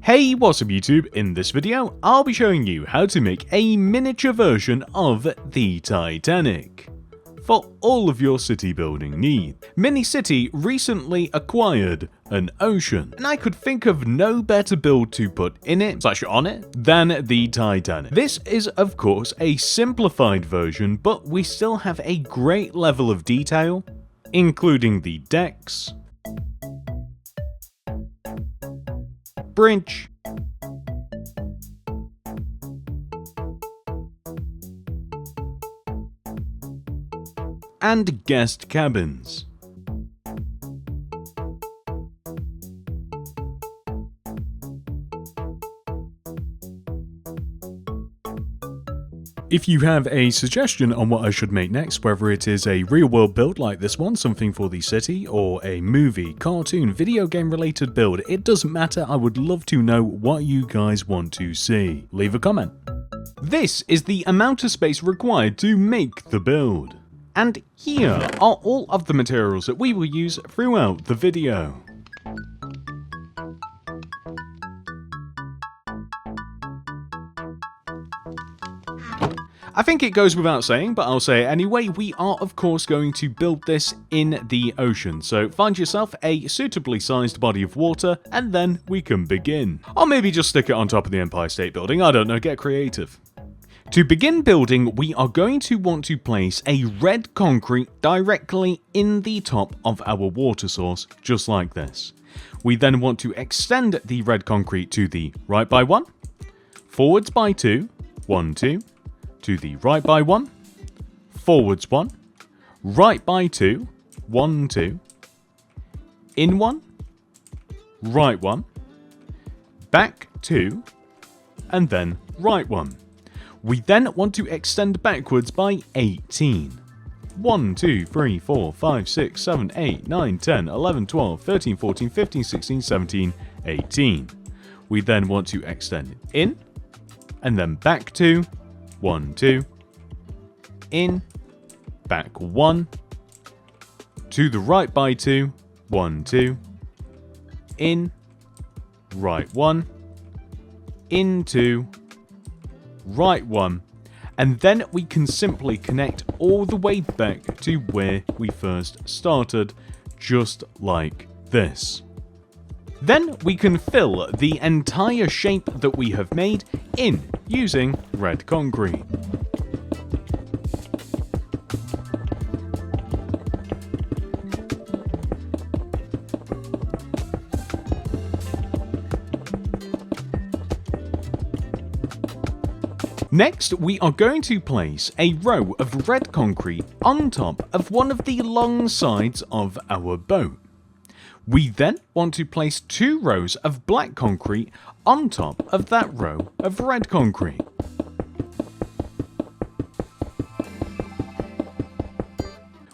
Hey, what's up YouTube? In this video, I'll be showing you how to make a miniature version of the Titanic for all of your city building needs. Mini-City recently acquired an ocean, and I could think of no better build to put in it, / on it, than the Titanic. This is of course a simplified version, but we still have a great level of detail, including the decks, bridge, and guest cabins. If you have a suggestion on what I should make next, whether it is a real world build like this one, something for the city, or a movie, cartoon, video game related build, it doesn't matter, I would love to know what you guys want to see. Leave a comment. This is the amount of space required to make the build. And here are all of the materials that we will use throughout the video. I think it goes without saying, but I'll say it anyway, we are of course going to build this in the ocean, so find yourself a suitably sized body of water and then we can begin. Or maybe just stick it on top of the Empire State Building, I don't know, get creative. To begin building, we are going to want to place a red concrete directly in the top of our water source, just like this. We then want to extend the red concrete to the right by 1, forwards by 2, 1, 2, to the right by 1, forwards 1, right by 2, 1, 2, in 1, right 1, back 2, and then right 1. We then want to extend backwards by 18. 1, 2, 3, 4, 5, 6, 7, 8, 9, 10, 11, 12, 13, 14, 15, 16, 17, 18. We then want to extend in, and then back 2, 1, 2, in, back 1, to the right by 2, 1, 2, in, right 1, into, right 1, and then we can simply connect all the way back to where we first started, just like this. Then we can fill the entire shape that we have made in using red concrete. Next, we are going to place a row of red concrete on top of one of the long sides of our boat. We then want to place 2 rows of black concrete on top of that row of red concrete.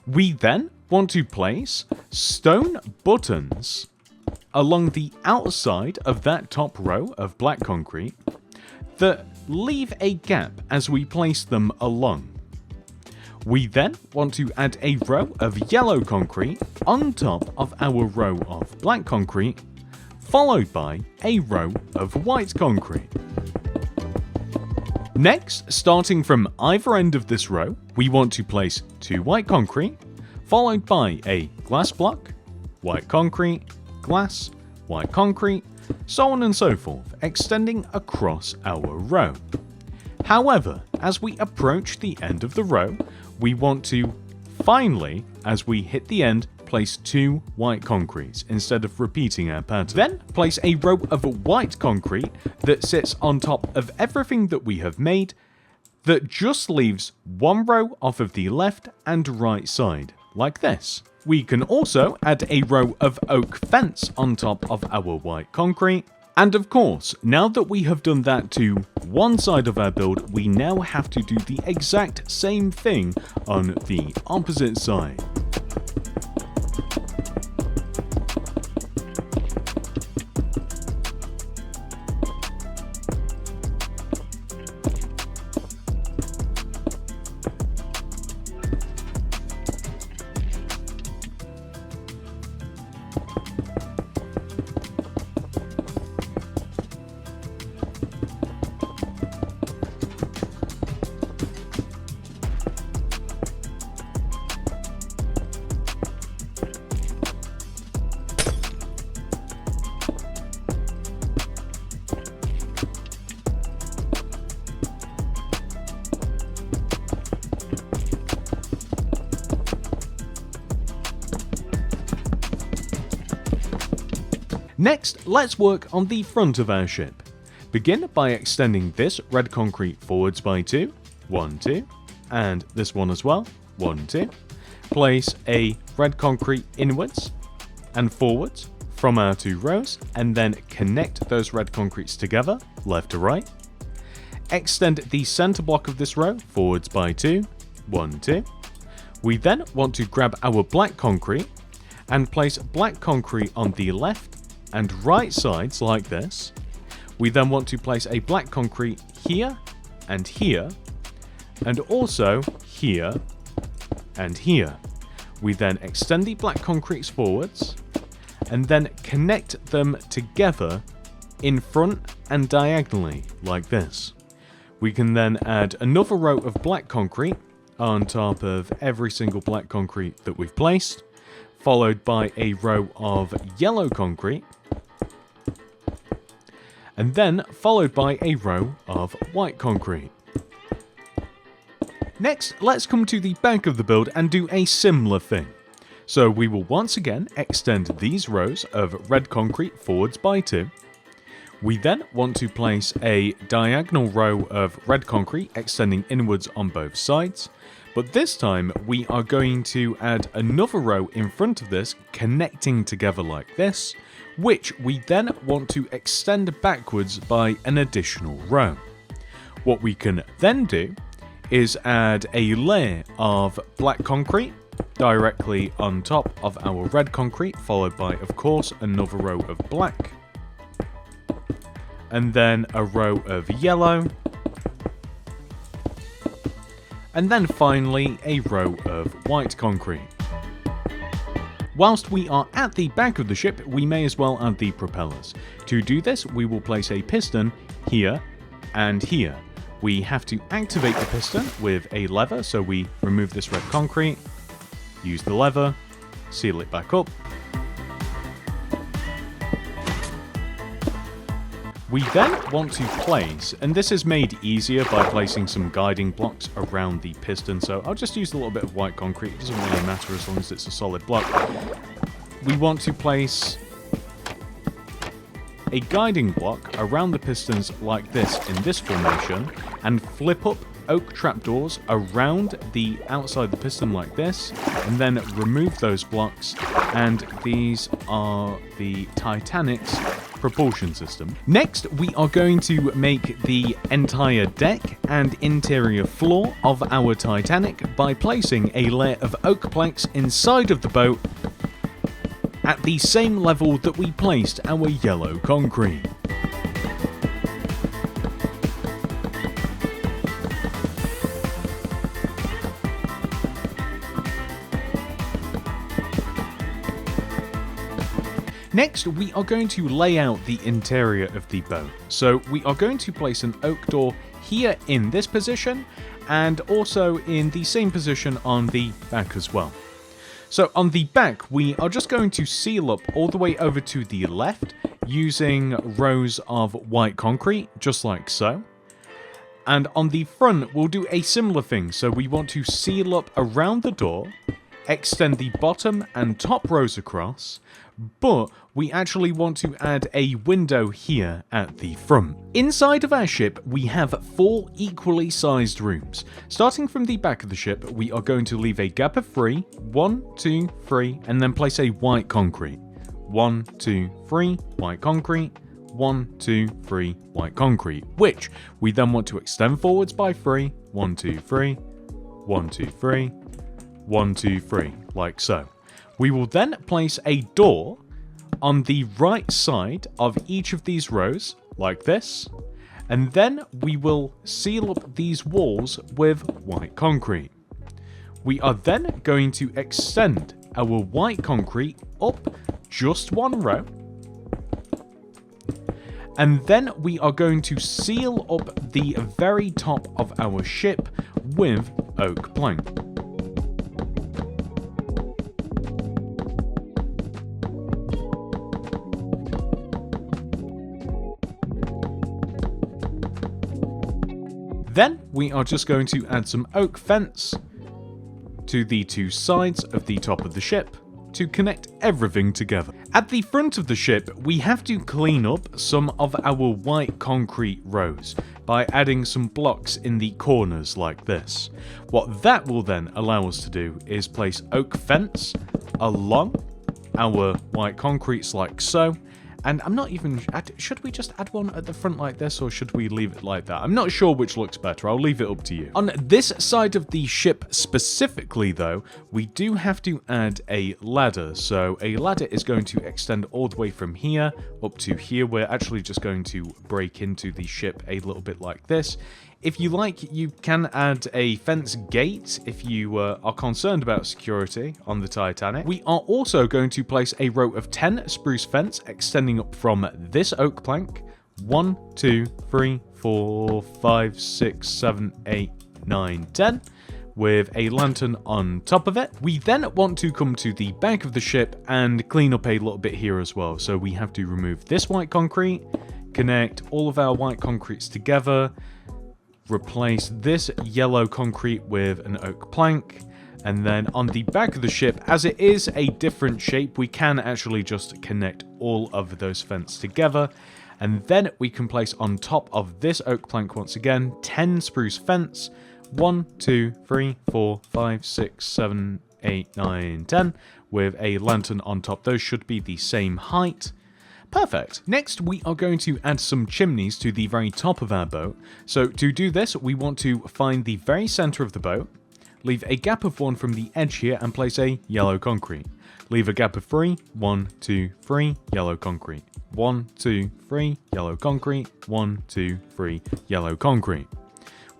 We then want to place stone buttons along the outside of that top row of black concrete that leave a gap as we place them along. We then want to add a row of yellow concrete on top of our row of black concrete, followed by a row of white concrete. Next, starting from either end of this row, we want to place 2 white concrete, followed by a glass block, white concrete, glass, white concrete, so on and so forth, extending across our row. However, as we approach the end of the row, we want to finally, as we hit the end, place 2 white concretes instead of repeating our pattern. Then place a row of white concrete that sits on top of everything that we have made, that just leaves 1 row off of the left and right side, like this. We can also add a row of oak fence on top of our white concrete. And of course, now that we have done that to one side of our build, we now have to do the exact same thing on the opposite side. Next, let's work on the front of our ship. Begin by extending this red concrete forwards by 2, 1, 2, and this one as well, 1, 2. Place a red concrete inwards and forwards from our 2 rows, and then connect those red concretes together, left to right. Extend the center block of this row forwards by 2, 1, 2. We then want to grab our black concrete and place black concrete on the left and right sides like this. We then want to place a black concrete here and here, and also here and here. We then extend the black concretes forwards and then connect them together in front and diagonally like this. We can then add another row of black concrete on top of every single black concrete that we've placed, followed by a row of yellow concrete, and then followed by a row of white concrete. Next, let's come to the back of the build and do a similar thing. So we will once again extend these rows of red concrete forwards by 2. We then want to place a diagonal row of red concrete extending inwards on both sides, but this time we are going to add another row in front of this connecting together like this, which we then want to extend backwards by an additional row. What we can then do is add a layer of black concrete directly on top of our red concrete, followed by, of course, another row of black, and then a row of yellow, and then finally a row of white concrete. Whilst we are at the back of the ship, we may as well add the propellers. To do this, we will place a piston here and here. We have to activate the piston with a lever, so we remove this red concrete, use the lever, seal it back up. We then want to place, and this is made easier by placing some guiding blocks around the piston, so I'll just use a little bit of white concrete, it doesn't really matter as long as it's a solid block. We want to place a guiding block around the pistons like this in this formation, and flip up oak trapdoors around the outside the piston like this, and then remove those blocks, and these are the Titanic's propulsion system. Next, we are going to make the entire deck and interior floor of our Titanic by placing a layer of oak planks inside of the boat at the same level that we placed our yellow concrete. Next, we are going to lay out the interior of the boat. So we are going to place an oak door here in this position, and also in the same position on the back as well. So on the back, we are just going to seal up all the way over to the left using rows of white concrete, just like so. And on the front, we'll do a similar thing. So we want to seal up around the door, extend the bottom and top rows across, but we actually want to add a window here at the front. Inside of our ship, we have 4 equally sized rooms. Starting from the back of the ship, we are going to leave a gap of 3, 1, 2, 3, and then place a white concrete. 1, 2, 3, white concrete, 1, 2, 3, white concrete, which we then want to extend forwards by 3, 1, 2, 3, 1, 2, 3, 1, 2, 3, like so. We will then place a door on the right side of each of these rows, like this, and then we will seal up these walls with white concrete. We are then going to extend our white concrete up just 1 row, and then we are going to seal up the very top of our ship with oak plank. Then we are just going to add some oak fence to the 2 sides of the top of the ship, to connect everything together. At the front of the ship, we have to clean up some of our white concrete rows by adding some blocks in the corners like this. What that will then allow us to do is place oak fence along our white concretes like so. And I'm not even... should we just add one at the front like this, or should we leave it like that? I'm not sure which looks better. I'll leave it up to you. On this side of the ship specifically, though, we do have to add a ladder. So a ladder is going to extend all the way from here up to here. We're actually just going to break into the ship a little bit like this. If you like, you can add a fence gate if you are concerned about security on the Titanic. We are also going to place a row of 10 spruce fence extending up from this oak plank. 1, 2, 3, 4, 5, 6, 7, 8, 9, 10. With a lantern on top of it. We then want to come to the back of the ship and clean up a little bit here as well. So we have to remove this white concrete, connect all of our white concretes together, replace this yellow concrete with an oak plank, and then on the back of the ship, as it is a different shape, we can actually just connect all of those fence together, and then we can place on top of this oak plank once again 10 spruce fence. 1, 2, 3, 4, 5, 6, 7, 8, 9, 10 with a lantern on top. Those should be the same height. Perfect. Next, we are going to add some chimneys to the very top of our boat. So to do this, we want to find the very center of the boat, leave a gap of 1 from the edge here, and place a yellow concrete. Leave a gap of 3, 1, 2, 3, yellow concrete. 1, 2, 3, yellow concrete. 1, 2, 3, yellow concrete.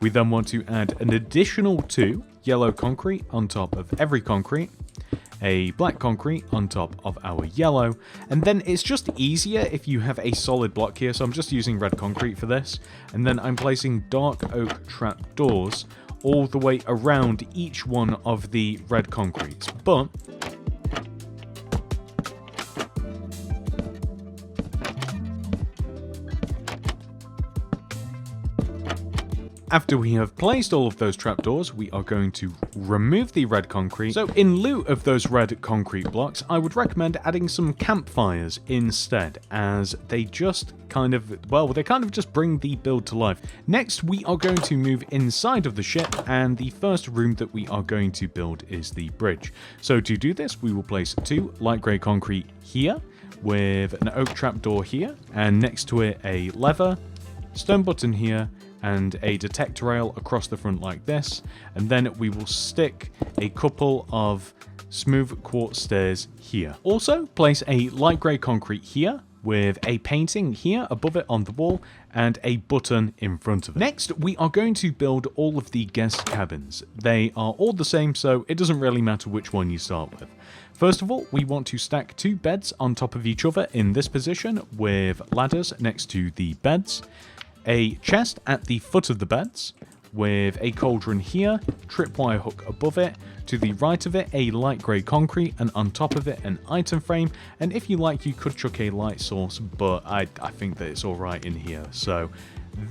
We then want to add an additional 2 yellow concrete on top of every concrete, a black concrete on top of our yellow, and then it's just easier if you have a solid block here, so I'm just using red concrete for this, and then I'm placing dark oak trapdoors all the way around each one of the red concretes. But after we have placed all of those trapdoors, we are going to remove the red concrete. So in lieu of those red concrete blocks, I would recommend adding some campfires instead, as they just kind of, well, they kind of just bring the build to life. Next, we are going to move inside of the ship, and the first room that we are going to build is the bridge. So to do this, we will place 2 light grey concrete here, with an oak trapdoor here, and next to it a lever, stone button here, and a detector rail across the front like this, and then we will stick a couple of smooth quartz stairs here. Also, place a light grey concrete here with a painting here above it on the wall and a button in front of it. Next, we are going to build all of the guest cabins. They are all the same, so it doesn't really matter which one you start with. First of all, we want to stack 2 beds on top of each other in this position with ladders next to the beds. A chest at the foot of the beds with a cauldron here, tripwire hook above it, to the right of it a light grey concrete, and on top of it an item frame, and if you like you could chuck a light source, but I think that it's alright in here. So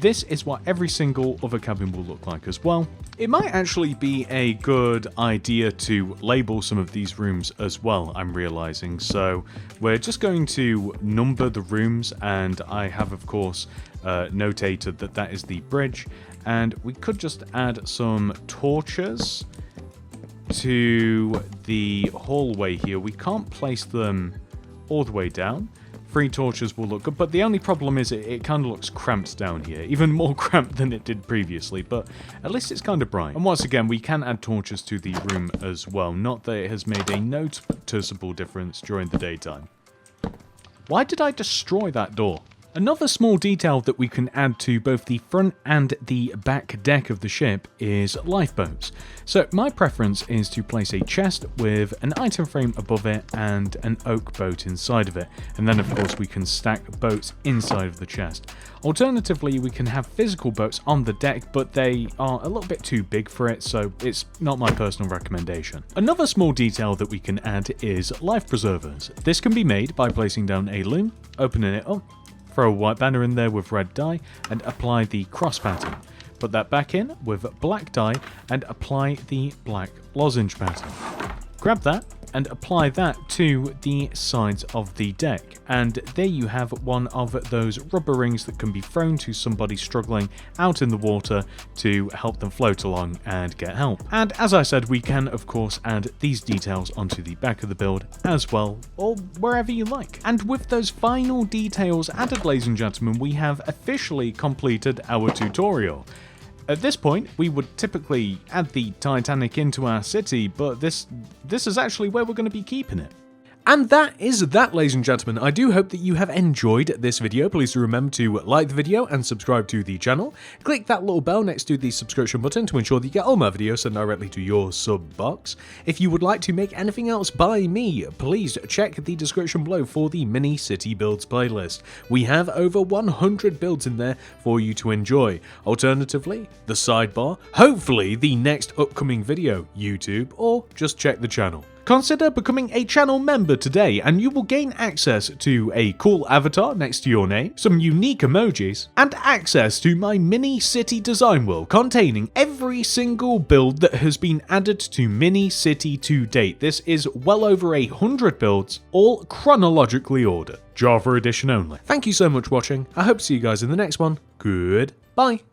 this is what every single other cabin will look like as well. It might actually be a good idea to label some of these rooms as well, I'm realizing. So we're just going to number the rooms, and I have of course notated that that is the bridge, and we could just add some torches to the hallway here. We can't place them all the way down. 3 torches will look good, but the only problem is it kind of looks cramped down here, even more cramped than it did previously, but at least it's kind of bright. And once again, we can add torches to the room as well, not that it has made a noticeable difference during the daytime. Why did I destroy that door? Another small detail that we can add to both the front and the back deck of the ship is lifeboats. So my preference is to place a chest with an item frame above it and an oak boat inside of it, and then of course we can stack boats inside of the chest. Alternatively, we can have physical boats on the deck, but they are a little bit too big for it, so it's not my personal recommendation. Another small detail that we can add is life preservers. This can be made by placing down a loom, opening it up, throw a white banner in there with red dye, and apply the cross pattern. Put that back in with black dye and apply the black lozenge pattern. Grab that and apply that to the sides of the deck. And there you have one of those rubber rings that can be thrown to somebody struggling out in the water to help them float along and get help. And as I said, we can of course add these details onto the back of the build as well, or wherever you like. And with those final details added, ladies and gentlemen, we have officially completed our tutorial. At this point, we would typically add the Titanic into our city, but this is actually where we're going to be keeping it. And that is that, ladies and gentlemen. I do hope that you have enjoyed this video. Please do remember to like the video and subscribe to the channel. Click that little bell next to the subscription button to ensure that you get all my videos sent directly to your sub box. If you would like to make anything else by me, please check the description below for the mini city builds playlist. We have over 100 builds in there for you to enjoy. Alternatively, the sidebar, hopefully the next upcoming video, YouTube, or just check the channel. Consider becoming a channel member today and you will gain access to a cool avatar next to your name, some unique emojis, and access to my mini city design world containing every single build that has been added to Mini City to date. This is well over 100 builds, all chronologically ordered. Java edition only. Thank you so much for watching. I hope to see you guys in the next one. Goodbye.